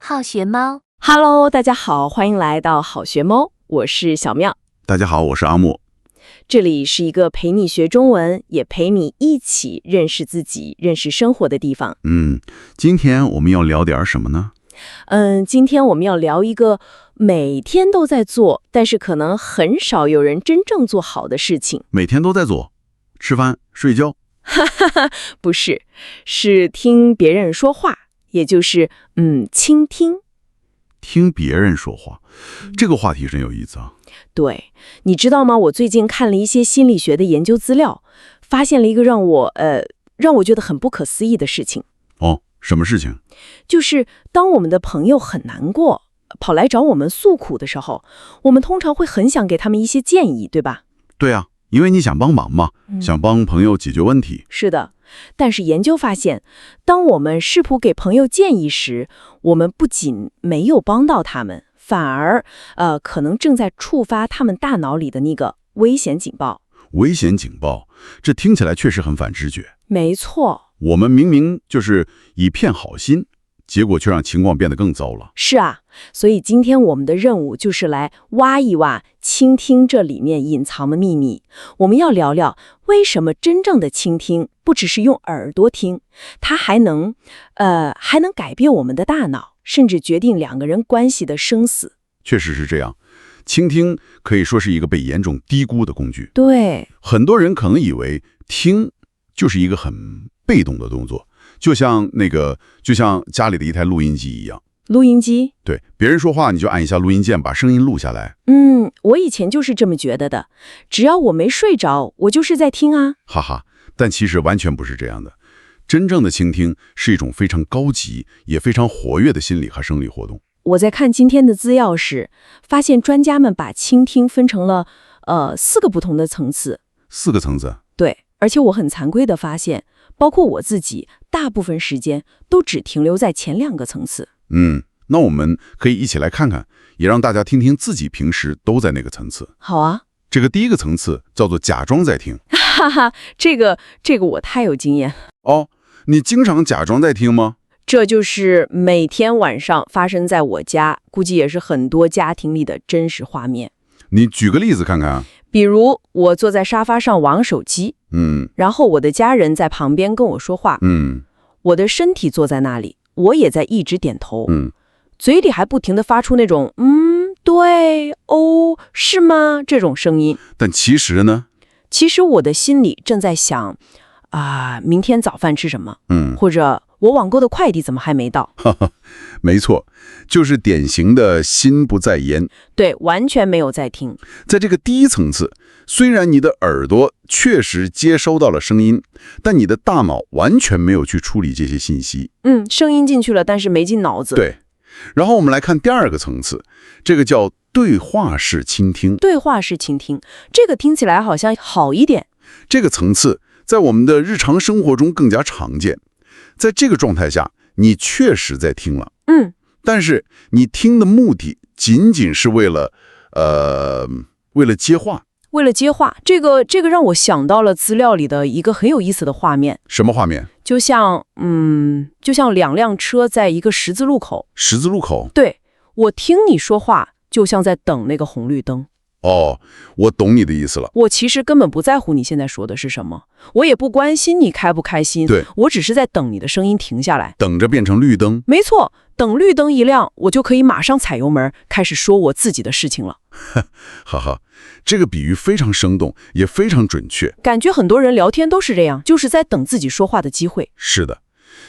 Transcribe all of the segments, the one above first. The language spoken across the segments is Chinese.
好学猫。Hello， 大家好，欢迎来到好学猫，我是小妙。大家好，我是阿木。这里是一个陪你学中文，也陪你一起认识自己、认识生活的地方。今天我们要聊点什么呢？今天我们要聊一个每天都在做，但是可能很少有人真正做好的事情。每天都在做，吃饭、睡觉。不是，是听别人说话，也就是倾听。听别人说话，这个话题真有意思啊。对，你知道吗？我最近看了一些心理学的研究资料，发现了一个让我觉得很不可思议的事情。哦，什么事情？就是当我们的朋友很难过，跑来找我们诉苦的时候，我们通常会很想给他们一些建议，对吧？对啊，因为你想帮忙嘛，想帮朋友解决问题。是的，但是研究发现，当我们试图给朋友建议时，我们不仅没有帮到他们，反而可能正在触发他们大脑里的那个危险警报。危险警报，这听起来确实很反直觉。没错。我们明明就是一片好心，结果却让情况变得更糟了。是啊，所以今天我们的任务就是来挖一挖，倾听这里面隐藏的秘密。我们要聊聊为什么真正的倾听不只是用耳朵听，它还能改变我们的大脑，甚至决定两个人关系的生死。确实是这样，倾听可以说是一个被严重低估的工具。对，很多人可能以为听就是一个很被动的动作，就像家里的一台录音机一样。录音机？对，别人说话你就按一下录音键，把声音录下来。我以前就是这么觉得的，只要我没睡着，我就是在听啊。哈哈，但其实完全不是这样的。真正的倾听是一种非常高级也非常活跃的心理和生理活动。我在看今天的资料时，发现专家们把倾听分成了4个不同的层次。4个层次？对，而且我很惭愧地发现，包括我自己，大部分时间都只停留在前2个层次。那我们可以一起来看看，也让大家听听自己平时都在那个层次。好啊。这个第一个层次叫做假装在听。哈哈，这个我太有经验。哦，你经常假装在听吗？这就是每天晚上发生在我家，估计也是很多家庭里的真实画面。你举个例子看看。比如我坐在沙发上玩手机，然后我的家人在旁边跟我说话，我的身体坐在那里，我也在一直点头，嘴里还不停地发出那种对，哦，是吗？这种声音。但其实呢？其实我的心里正在想，明天早饭吃什么？或者我网购的快递怎么还没到？没错，就是典型的心不在焉。对，完全没有在听。在这个第一层次，虽然你的耳朵确实接收到了声音，但你的大脑完全没有去处理这些信息。声音进去了，但是没进脑子。对。然后我们来看第2个层次，这个叫对话式倾听。对话式倾听，这个听起来好像好一点。这个层次在我们的日常生活中更加常见。在这个状态下，你确实在听了，但是你听的目的仅仅是为了接话。为了接话，这个让我想到了资料里的一个很有意思的画面。什么画面？就像2辆车在一个十字路口。十字路口？对，我听你说话，就像在等那个红绿灯。哦，我懂你的意思了。我其实根本不在乎你现在说的是什么，我也不关心你开不开心。对，我只是在等你的声音停下来，等着变成绿灯。没错，等绿灯一亮，我就可以马上踩油门，开始说我自己的事情了。哈哈，这个比喻非常生动，也非常准确。感觉很多人聊天都是这样，就是在等自己说话的机会。是的，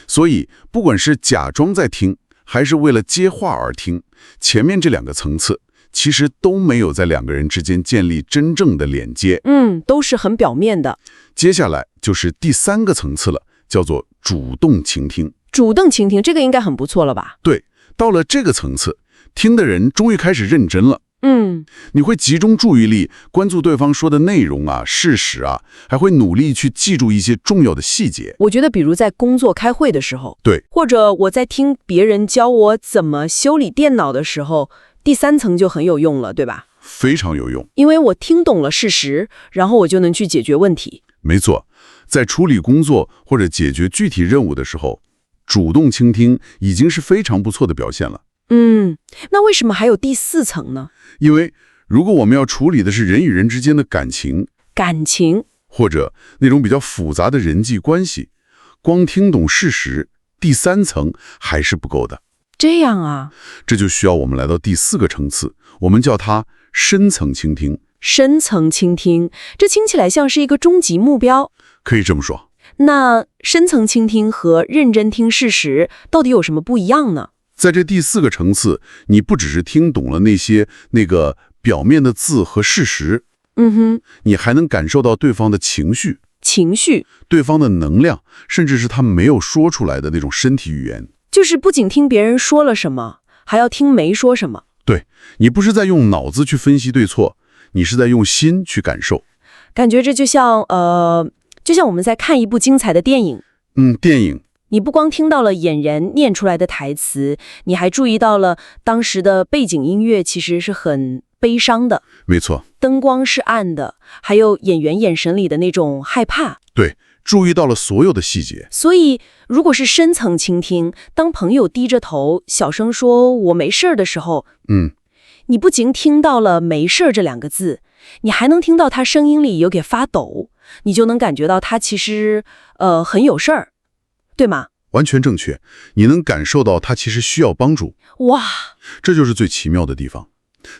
所以不管是假装在听，还是为了接话而听，前面这2个层次其实都没有在2个人之间建立真正的连接，都是很表面的。接下来就是第3个层次了，叫做主动倾听。主动倾听，这个应该很不错了吧？对，到了这个层次，听的人终于开始认真了。你会集中注意力，关注对方说的内容啊、事实啊，还会努力去记住一些重要的细节。我觉得比如在工作开会的时候，对，或者我在听别人教我怎么修理电脑的时候，第3层就很有用了，对吧？非常有用，因为我听懂了事实，然后我就能去解决问题。没错，在处理工作或者解决具体任务的时候，主动倾听已经是非常不错的表现了。那为什么还有第4层呢？因为如果我们要处理的是人与人之间的感情，或者那种比较复杂的人际关系，光听懂事实，第3层还是不够的。这样啊，这就需要我们来到第4个层次，我们叫它深层倾听。深层倾听，这听起来像是一个终极目标。可以这么说。那深层倾听和认真听事实到底有什么不一样呢？在这第4个层次，你不只是听懂了那个表面的字和事实，你还能感受到对方的情绪，对方的能量，甚至是他没有说出来的那种身体语言。就是不仅听别人说了什么，还要听没说什么。对，你不是在用脑子去分析对错，你是在用心去感受。感觉这就像我们在看一部精彩的电影。电影。你不光听到了演员念出来的台词，你还注意到了当时的背景音乐其实是很悲伤的。没错。灯光是暗的，还有演员眼神里的那种害怕。对，注意到了所有的细节。所以，如果是深层倾听，当朋友低着头小声说我没事儿的时候，你不仅听到了没事儿这2个字，你还能听到他声音里有点发抖，你就能感觉到他其实很有事儿，对吗？完全正确，你能感受到他其实需要帮助。哇，这就是最奇妙的地方。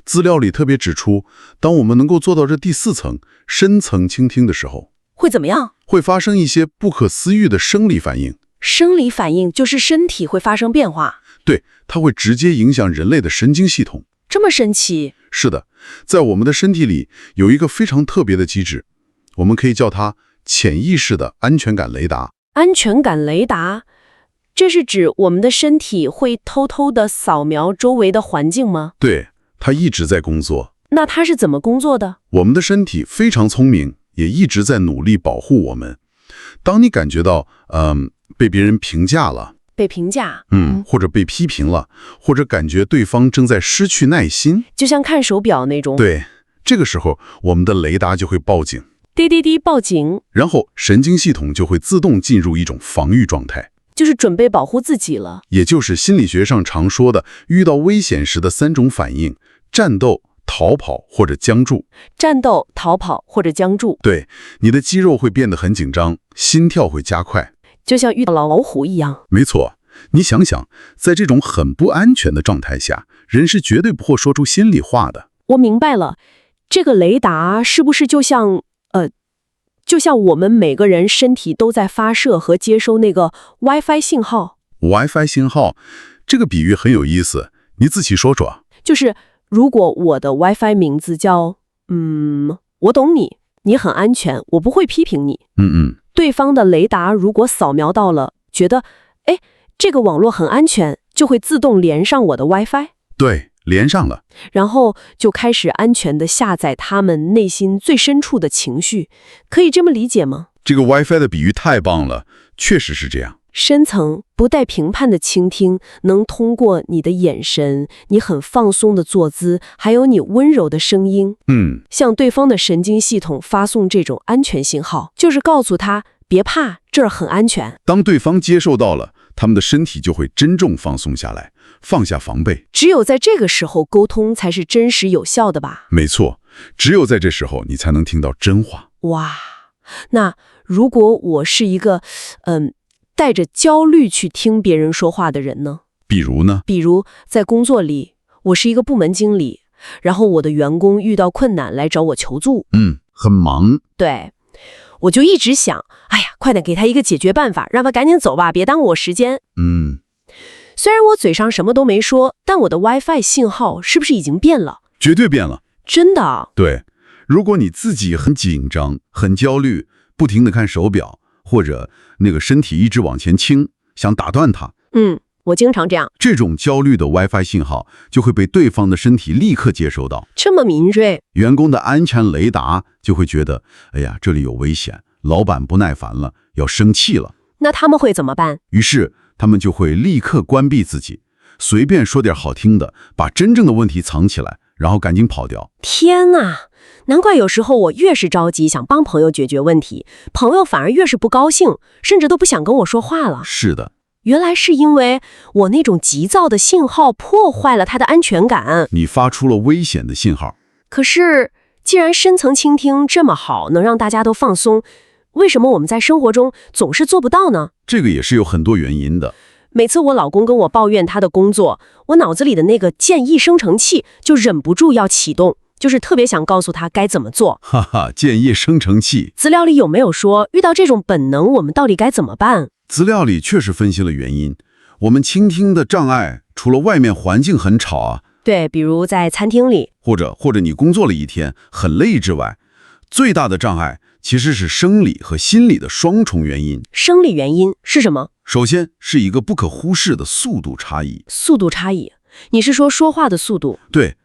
资料里特别指出，当我们能够做到这第4层深层倾听的时候，会怎么样？会发生一些不可思议的生理反应。生理反应就是身体会发生变化。对，它会直接影响人类的神经系统。这么神奇？是的，在我们的身体里有一个非常特别的机制，我们可以叫它潜意识的安全感雷达。安全感雷达，这是指我们的身体会偷偷地扫描周围的环境吗？对，它一直在工作。那它是怎么工作的？我们的身体非常聪明，也一直在努力保护我们。当你感觉到被别人评价了，被评价，或者被批评了，或者感觉对方正在失去耐心，就像看手表那种。对，这个时候我们的雷达就会报警，滴滴滴报警，然后神经系统就会自动进入一种防御状态，就是准备保护自己了。也就是心理学上常说的遇到危险时的3种反应：战斗、逃跑或者僵住。战斗、逃跑或者僵住。对，你的肌肉会变得很紧张，心跳会加快，就像遇到老虎一样。没错，你想想，在这种很不安全的状态下，人是绝对不会说出心里话的。我明白了，这个雷达是不是就像我们每个人身体都在发射和接收那个 WiFi 信号？ WiFi 信号，这个比喻很有意思，你自己说说。就是如果我的 WiFi 名字叫我懂你，你很安全，我不会批评你。对方的雷达如果扫描到了，觉得这个网络很安全，就会自动连上我的 WiFi。对，连上了，然后就开始安全地下载他们内心最深处的情绪，可以这么理解吗？这个 WiFi 的比喻太棒了，确实是这样。深层不带评判的倾听，能通过你的眼神、你很放松的坐姿，还有你温柔的声音，向对方的神经系统发送这种安全信号，就是告诉他别怕，这儿很安全。当对方接受到了，他们的身体就会真正放松下来，放下防备。只有在这个时候，沟通才是真实有效的吧？没错，只有在这时候，你才能听到真话。哇，那如果我是一个带着焦虑去听别人说话的人呢？比如在工作里，我是一个部门经理，然后我的员工遇到困难来找我求助，很忙。对，我就一直想，哎呀，快点给他一个解决办法，让他赶紧走吧，别耽误我时间。虽然我嘴上什么都没说，但我的 WiFi 信号是不是已经变了？绝对变了。真的？对，如果你自己很紧张、很焦虑，不停地看手表，或者那个身体一直往前倾，想打断它。我经常这样。这种焦虑的 WiFi 信号就会被对方的身体立刻接收到。这么敏锐，员工的安全雷达就会觉得，哎呀，这里有危险，老板不耐烦了，要生气了。那他们会怎么办？于是他们就会立刻关闭自己，随便说点好听的，把真正的问题藏起来，然后赶紧跑掉。天哪！难怪有时候我越是着急想帮朋友解决问题，朋友反而越是不高兴，甚至都不想跟我说话了。是的，原来是因为我那种急躁的信号破坏了他的安全感。你发出了危险的信号。可是，既然深层倾听这么好，能让大家都放松，为什么我们在生活中总是做不到呢？这个也是有很多原因的。每次我老公跟我抱怨他的工作，我脑子里的那个建议生成器就忍不住要启动，就是特别想告诉他该怎么做。哈哈，建议生成器。资料里有没有说遇到这种本能，我们到底该怎么办？资料里确实分析了原因。我们倾听的障碍，除了外面环境很吵啊，对，比如在餐厅里，或者你工作了一天很累之外，最大的障碍其实是生理和心理的双重原因。生理原因是什么？首先是一个不可忽视的速度差异。速度差异？你是说说话的速度？对，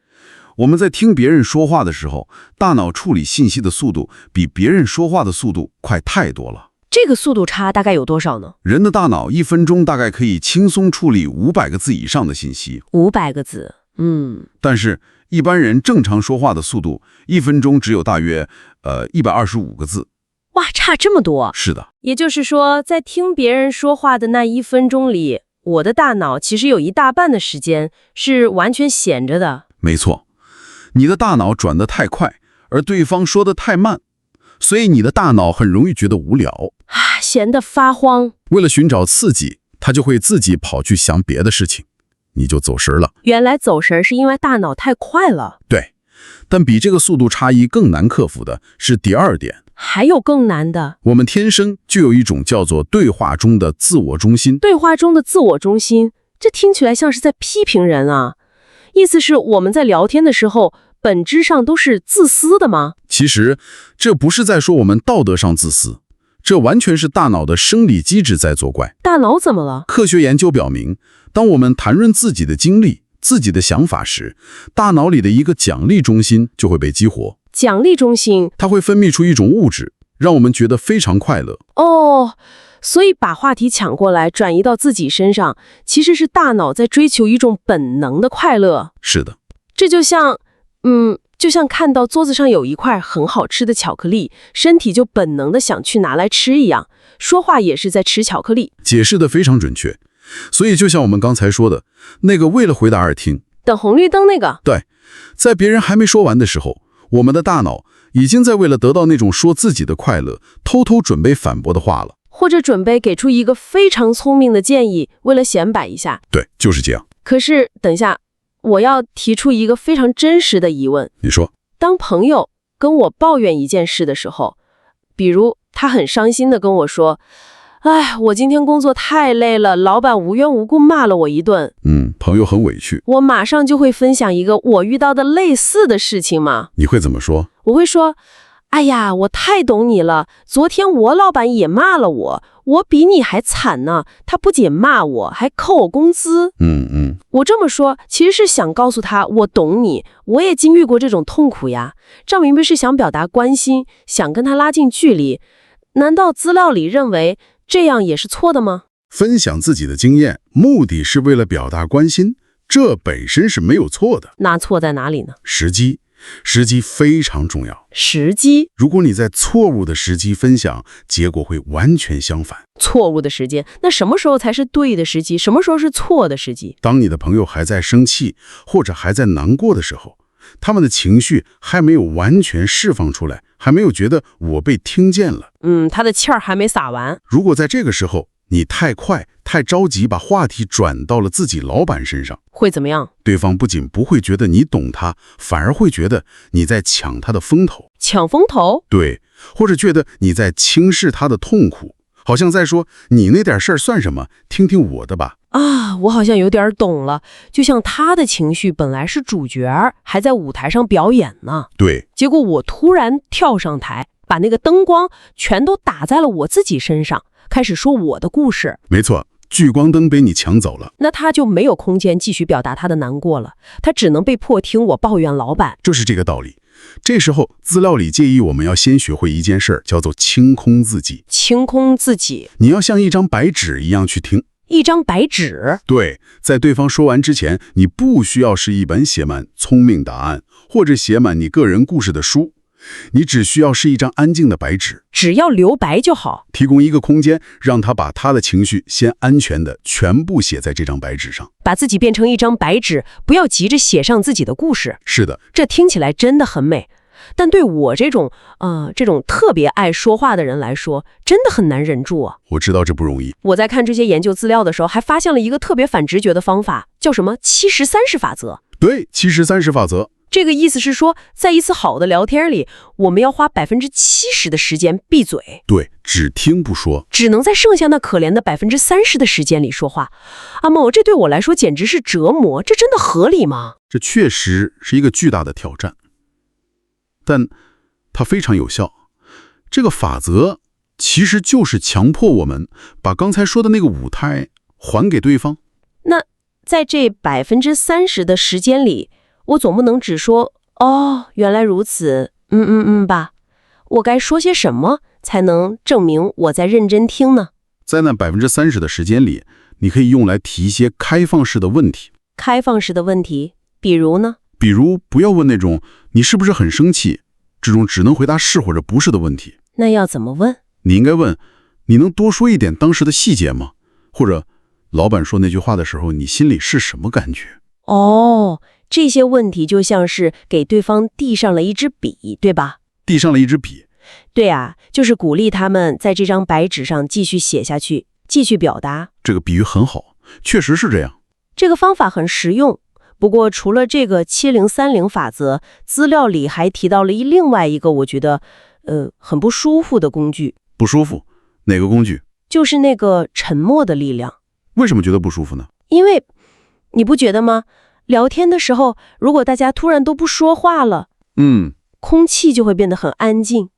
我们在听别人说话的时候，大脑处理信息的速度比别人说话的速度快太多了。这个速度差大概有多少呢？人的大脑1分钟大概可以轻松处理500个字以上的信息。500个字，但是一般人正常说话的速度，1分钟只有大约125个字。哇，差这么多！是的，也就是说，在听别人说话的那1分钟里，我的大脑其实有一大半的时间是完全闲着的。没错，你的大脑转得太快，而对方说得太慢，所以你的大脑很容易觉得无聊，闲得发慌。为了寻找刺激，他就会自己跑去想别的事情，你就走神了。原来走神是因为大脑太快了。对，但比这个速度差异更难克服的是第二点。还有更难的，我们天生就有一种叫做对话中的自我中心。对话中的自我中心，这听起来像是在批评人啊。意思是我们在聊天的时候，本质上都是自私的吗？其实，这不是在说我们道德上自私，这完全是大脑的生理机制在作怪。大脑怎么了？科学研究表明，当我们谈论自己的经历、自己的想法时，大脑里的一个奖励中心就会被激活。奖励中心，它会分泌出一种物质，让我们觉得非常快乐。所以把话题抢过来转移到自己身上，其实是大脑在追求一种本能的快乐。是的，这就像看到桌子上有一块很好吃的巧克力，身体就本能的想去拿来吃一样。说话也是在吃巧克力。解释得非常准确。所以就像我们刚才说的，那个为了回答而听，等红绿灯那个。对，在别人还没说完的时候，我们的大脑已经在为了得到那种说自己的快乐，偷偷准备反驳的话了，或者准备给出一个非常聪明的建议，为了显摆一下。对，就是这样。可是等一下，我要提出一个非常真实的疑问。你说，当朋友跟我抱怨一件事的时候，比如他很伤心的跟我说，我今天工作太累了，老板无缘无故骂了我一顿。朋友很委屈。我马上就会分享一个我遇到的类似的事情嘛。你会怎么说？我会说，哎呀，我太懂你了，昨天我老板也骂了我，我比你还惨呢，他不仅骂我，还扣我工资。我这么说其实是想告诉他，我懂你，我也经历过这种痛苦呀。赵明明是想表达关心，想跟他拉近距离。难道资料里认为这样也是错的吗？分享自己的经验，目的是为了表达关心，这本身是没有错的。那错在哪里呢？时机非常重要。时机？如果你在错误的时机分享，结果会完全相反。错误的时间，那什么时候才是对的时机？什么时候是错的时机？当你的朋友还在生气或者还在难过的时候，他们的情绪还没有完全释放出来，还没有觉得我被听见了。他的气儿还没撒完。如果在这个时候你太快太着急把话题转到了自己老板身上，会怎么样？对方不仅不会觉得你懂他，反而会觉得你在抢他的风头。抢风头？对，或者觉得你在轻视他的痛苦，好像在说你那点事儿算什么，听听我的吧。我好像有点懂了，就像他的情绪本来是主角，还在舞台上表演呢。对，结果我突然跳上台，把那个灯光全都打在了我自己身上，开始说我的故事。没错，聚光灯被你抢走了，那他就没有空间继续表达他的难过了，他只能被迫听我抱怨老板。就是这个道理。这时候资料里建议我们要先学会一件事儿，叫做清空自己。清空自己？你要像一张白纸一样去听。一张白纸？对，在对方说完之前，你不需要是一本写满聪明答案或者写满你个人故事的书，你只需要是一张安静的白纸，只要留白就好。提供一个空间，让他把他的情绪先安全的全部写在这张白纸上，把自己变成一张白纸，不要急着写上自己的故事。是的，这听起来真的很美，但对我这种特别爱说话的人来说，真的很难忍住啊。我知道这不容易。我在看这些研究资料的时候，还发现了一个特别反直觉的方法，叫什么70-30法则。对，70-30法则。这个意思是说，在一次好的聊天里，我们要花70%的时间闭嘴，对，只听不说，只能在剩下那可怜的30%的时间里说话。阿莫，这对我来说简直是折磨，这真的合理吗？这确实是一个巨大的挑战，但它非常有效。这个法则其实就是强迫我们把刚才说的那个舞台还给对方。那在这30%的时间里，我总不能只说哦，原来如此，吧。我该说些什么才能证明我在认真听呢？在那30%的时间里，你可以用来提一些开放式的问题。开放式的问题，比如呢？比如不要问那种你是不是很生气这种只能回答是或者不是的问题。那要怎么问？你应该问，你能多说一点当时的细节吗？或者老板说那句话的时候，你心里是什么感觉？哦，这些问题就像是给对方递上了一支笔，对吧？递上了一支笔。对啊，就是鼓励他们在这张白纸上继续写下去，继续表达。这个比喻很好，确实是这样。这个方法很实用。不过除了这个70-30法则，资料里还提到了另外一个我觉得很不舒服的工具。不舒服？哪个工具？就是那个沉默的力量。为什么觉得不舒服呢？因为你不觉得吗？聊天的时候，如果大家突然都不说话了，空气就会变得很安静，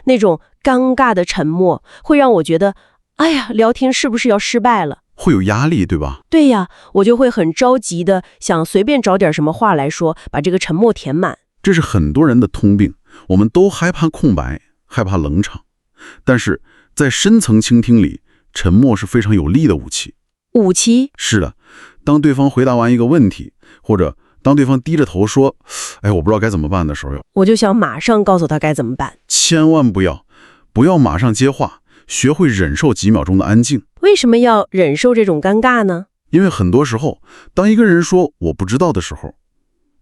那种尴尬的沉默会让我觉得，哎呀，聊天是不是要失败了？会有压力，对吧？对呀，我就会很着急的想随便找点什么话来说，把这个沉默填满。这是很多人的通病，我们都害怕空白，害怕冷场。但是在深层倾听里，沉默是非常有力的武器。武器？是的，当对方回答完一个问题，或者当对方低着头说，哎，我不知道该怎么办的时候，我就想马上告诉他该怎么办。千万不要马上接话，学会忍受几秒钟的安静。为什么要忍受这种尴尬呢？因为很多时候，当一个人说我不知道的时候，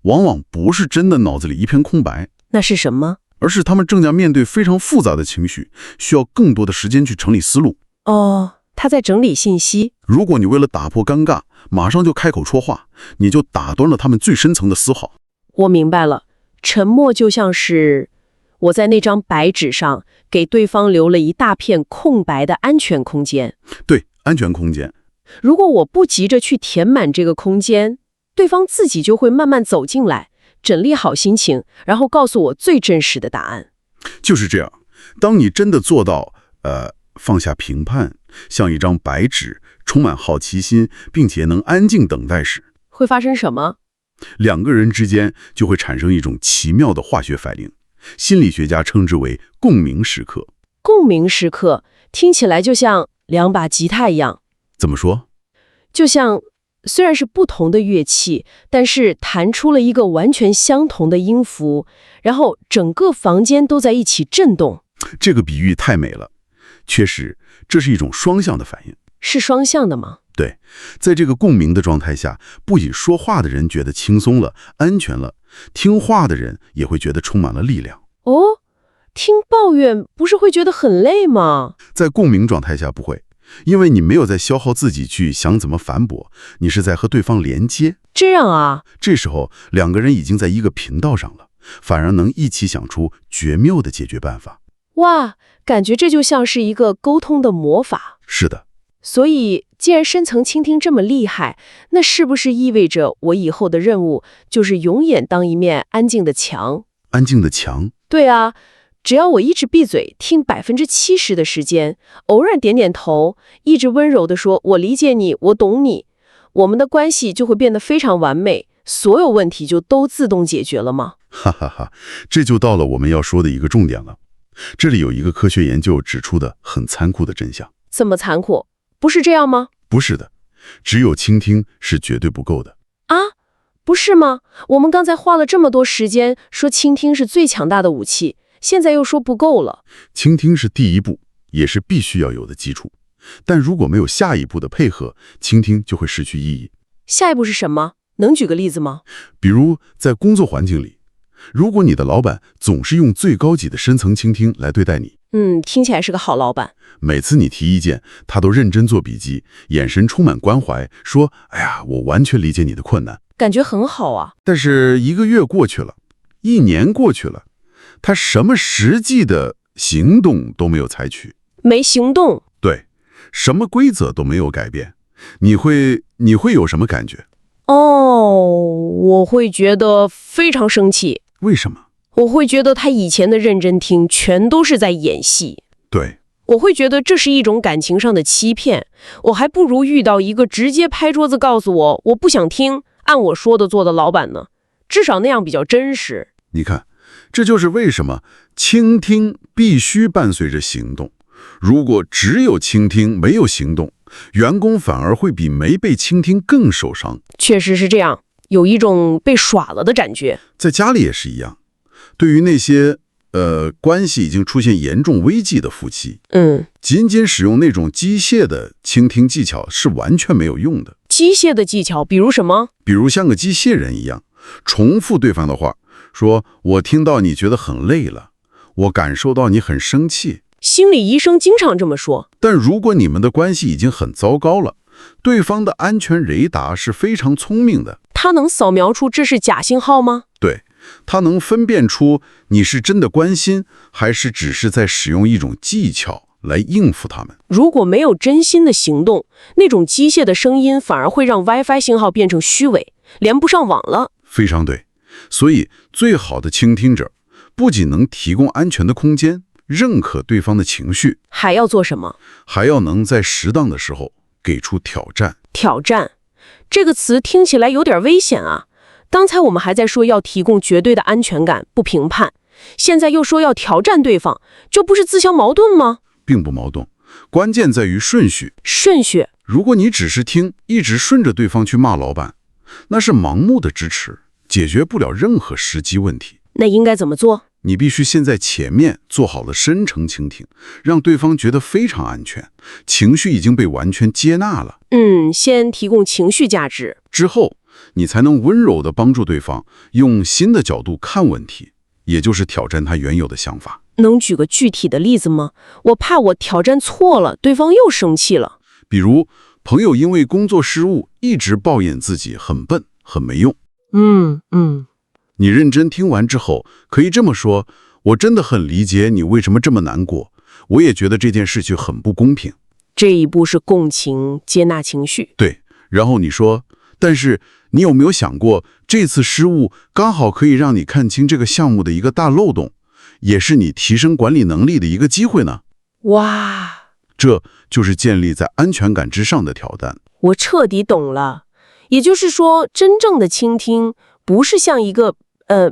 往往不是真的脑子里一片空白。那是什么？而是他们正在面对非常复杂的情绪，需要更多的时间去整理思路。哦，他在整理信息。如果你为了打破尴尬，马上就开口说话，你就打断了他们最深层的思考。我明白了，沉默就像是我在那张白纸上给对方留了一大片空白的安全空间。对，安全空间。如果我不急着去填满这个空间，对方自己就会慢慢走进来，整理好心情，然后告诉我最真实的答案。就是这样，当你真的做到放下评判，像一张白纸，充满好奇心，并且能安静等待时，会发生什么？两个人之间就会产生一种奇妙的化学反应，心理学家称之为共鸣时刻。共鸣时刻听起来就像两把吉他一样。怎么说？就像虽然是不同的乐器，但是弹出了一个完全相同的音符，然后整个房间都在一起震动。这个比喻太美了。确实，这是一种双向的反应。是双向的吗？对，在这个共鸣的状态下，不仅说话的人觉得轻松了、安全了，听话的人也会觉得充满了力量。哦，听抱怨不是会觉得很累吗？在共鸣状态下不会，因为你没有在消耗自己去想怎么反驳，你是在和对方连接。这样啊，这时候两个人已经在一个频道上了，反而能一起想出绝妙的解决办法。哇，感觉这就像是一个沟通的魔法。是的。所以，既然深层倾听这么厉害，那是不是意味着我以后的任务就是永远当一面安静的墙？安静的墙？对啊，只要我一直闭嘴，听70%的时间，偶尔点点头，一直温柔地说我理解你，我懂你，我们的关系就会变得非常完美，所有问题就都自动解决了吗？哈哈哈，这就到了我们要说的一个重点了。这里有一个科学研究指出的很残酷的真相。怎么残酷？不是这样吗？不是的，只有倾听是绝对不够的。啊，不是吗？我们刚才花了这么多时间说倾听是最强大的武器，现在又说不够了。倾听是第一步，也是必须要有的基础。但如果没有下一步的配合，倾听就会失去意义。下一步是什么？能举个例子吗？比如在工作环境里，如果你的老板总是用最高级的深层倾听来对待你，听起来是个好老板。每次你提意见，他都认真做笔记，眼神充满关怀，说：“哎呀，我完全理解你的困难。”感觉很好啊。但是1个月过去了，1年过去了，他什么实际的行动都没有采取，没行动。对，什么规则都没有改变，你会有什么感觉？我会觉得非常生气。为什么？我会觉得他以前的认真听全都是在演戏。对，我会觉得这是一种感情上的欺骗，我还不如遇到一个直接拍桌子告诉我不想听，按我说的做的老板呢，至少那样比较真实。你看，这就是为什么倾听必须伴随着行动。如果只有倾听没有行动，员工反而会比没被倾听更受伤。确实是这样，有一种被耍了的感觉。在家里也是一样，对于那些关系已经出现严重危机的夫妻，仅仅使用那种机械的倾听技巧是完全没有用的。机械的技巧，比如什么？比如像个机械人一样，重复对方的话，说我听到你觉得很累了，我感受到你很生气。心理医生经常这么说。但如果你们的关系已经很糟糕了，对方的安全雷达是非常聪明的。他能扫描出这是假信号吗？对，他能分辨出你是真的关心，还是只是在使用一种技巧来应付他们。如果没有真心的行动，那种机械的声音反而会让 WiFi 信号变成虚伪，连不上网了。非常对。所以最好的倾听者不仅能提供安全的空间，认可对方的情绪，还要做什么？还要能在适当的时候给出挑战。挑战这个词听起来有点危险啊。刚才我们还在说要提供绝对的安全感，不评判，现在又说要挑战对方，这不是自相矛盾吗？并不矛盾，关键在于顺序。顺序。如果你只是听，一直顺着对方去骂老板，那是盲目的支持，解决不了任何实际问题。那应该怎么做？你必须先在前面做好了深层倾听，让对方觉得非常安全，情绪已经被完全接纳了。先提供情绪价值，之后你才能温柔地帮助对方用新的角度看问题，也就是挑战他原有的想法。能举个具体的例子吗？我怕我挑战错了，对方又生气了。比如朋友因为工作失误一直抱怨自己很笨很没用。你认真听完之后，可以这么说：我真的很理解你为什么这么难过，我也觉得这件事情很不公平。这一步是共情，接纳情绪。对，然后你说，但是你有没有想过，这次失误刚好可以让你看清这个项目的一个大漏洞，也是你提升管理能力的一个机会呢？哇，这就是建立在安全感之上的挑战。我彻底懂了。也就是说，真正的倾听不是像一个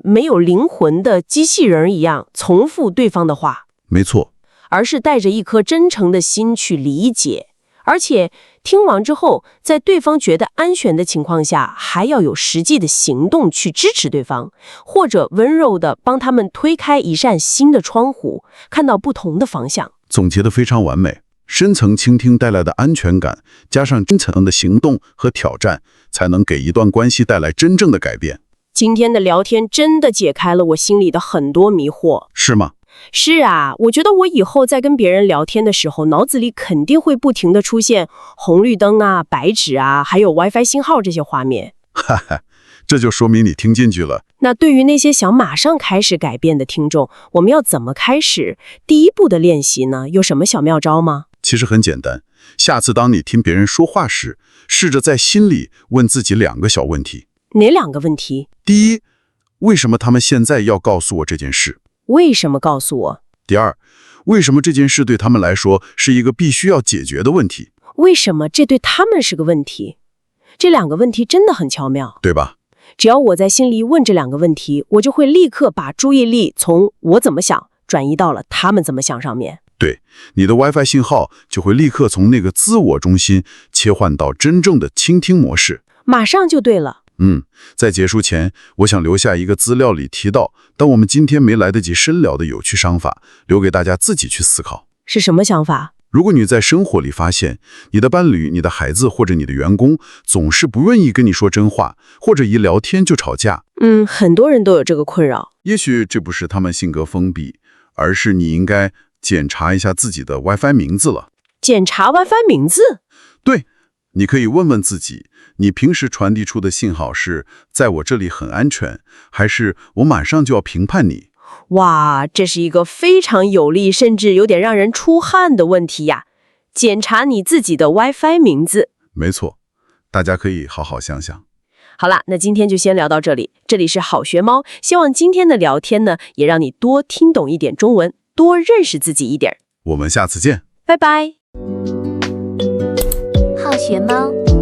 没有灵魂的机器人一样重复对方的话，没错，而是带着一颗真诚的心去理解，而且听完之后，在对方觉得安全的情况下，还要有实际的行动去支持对方，或者温柔地帮他们推开一扇新的窗户，看到不同的方向。总结得非常完美。深层倾听带来的安全感，加上真诚的行动和挑战，才能给一段关系带来真正的改变。今天的聊天真的解开了我心里的很多迷惑。是吗？是啊，我觉得我以后在跟别人聊天的时候，脑子里肯定会不停地出现红绿灯啊、白纸啊，还有 WiFi 信号这些画面。哈哈，这就说明你听进去了。那对于那些想马上开始改变的听众，我们要怎么开始第一步的练习呢？有什么小妙招吗？其实很简单，下次当你听别人说话时，试着在心里问自己2个小问题。哪2个问题？第一，为什么他们现在要告诉我这件事？为什么告诉我？第二，为什么这件事对他们来说是一个必须要解决的问题？为什么这对他们是个问题？这2个问题真的很巧妙，对吧？只要我在心里问这2个问题，我就会立刻把注意力从我怎么想转移到了他们怎么想上面。对，你的 WiFi 信号就会立刻从那个自我中心切换到真正的倾听模式，马上就对了。在结束前，我想留下一个资料里提到，但我们今天没来得及深聊的有趣想法，留给大家自己去思考。是什么想法？如果你在生活里发现你的伴侣、你的孩子或者你的员工总是不愿意跟你说真话，或者一聊天就吵架，很多人都有这个困扰。也许这不是他们性格封闭，而是你应该检查一下自己的 WiFi 名字了。检查 WiFi 名字？对，你可以问问自己，你平时传递出的信号是在我这里很安全，还是我马上就要评判你？哇，这是一个非常有力，甚至有点让人出汗的问题呀！检查你自己的 WiFi 名字。没错，大家可以好好想想。好了，那今天就先聊到这里。这里是好学猫，希望今天的聊天呢，也让你多听懂一点中文，多认识自己一点。我们下次见，拜拜。好学猫。